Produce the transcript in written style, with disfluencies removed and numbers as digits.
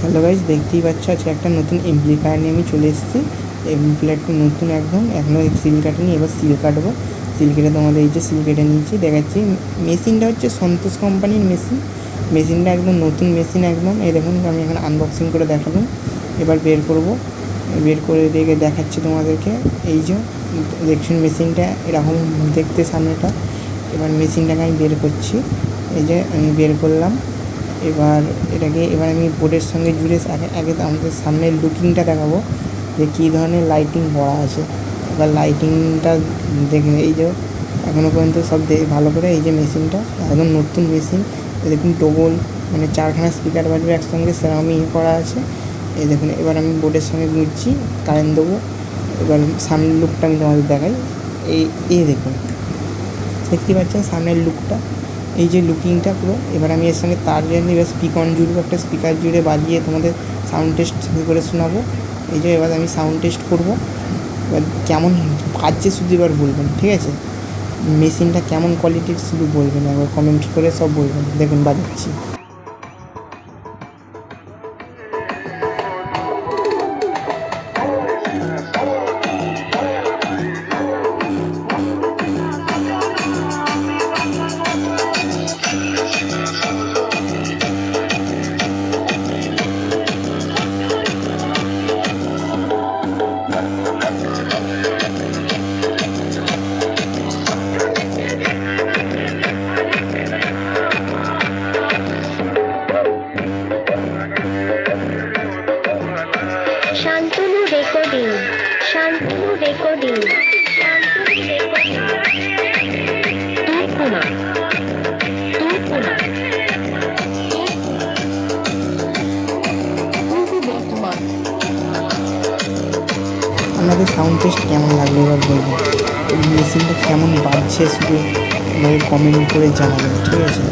Hello guys, দেখতেই পাচ্ছ আজকে একটা নতুন এমপ্লিফায়ার নিয়ে আমি চলে এসেছি। এমপ্লিফায়ারটা নতুন এখনও সিল কাটেনি, এবার সিল কাটবো। সিল কেটে তোমাদের এই যে সিল কেটে নিয়েছি দেখাচ্ছি। মেশিনটা হচ্ছে সন্তোষ কোম্পানির মেশিনটা একদম নতুন মেশিন একদম। এই দেখুন আমি এখন আনবক্সিং করে দেখালাম, এবার বের করে দেখাচ্ছি তোমাদেরকে। এই যে দেখুন মেশিনটা এরকম দেখতে সামনেটা। এবার মেশিনটাকে আমি বের করছি, এই যে আমি বের করলাম। এবার আমি বোর্ডের সঙ্গে জুড়ে আগে আমাদের সামনের লুকিংটা দেখাবো যে কী ধরনের লাইটিং করা আছে। এবার লাইটিংটা দেখুন, এই যে এখনও পর্যন্ত সব ভালো করে। এই যে মেশিনটা একদম নতুন মেশিন, দেখুন ডবল মানে 4খানা স্পিকার বাজবে একসঙ্গে, সেরকমই করা আছে। এই দেখুন এবার আমি বোর্ডের সঙ্গে গুঁজছি, কারেন্ট দেবো। এবার সামনের লুকটা আমি তোমাদের দেখাই। এই দেখুন, দেখতে পাচ্ছেন সামনের লুকটা, এই যে লুকিংটা পুরো। এবার আমি এর সঙ্গে তার জন্য এবার জুড়বো, একটা স্পিকার জুড়ে বাজিয়ে তোমাদের সাউন্ড টেস্ট করে শোনাবো। এই যে এবার আমি সাউন্ড টেস্ট করবো, এবার কেমন বাজছে শুধু এবার বলবেন, ঠিক আছে? মেশিনটা কেমন কোয়ালিটির শুধু বলবেন, একবার কমেন্ট করে সব বলবেন। দেখুন বাজাচ্ছি। শান্তনু রেকর্ডিং। আপনাদের সাউন্ড টেস্ট কেমন লাগলো এবার বলবেন, মেশিনটা কেমন বাজছে শুধু আমাকে কমেন্ট করে জানাবেন, ঠিক আছে?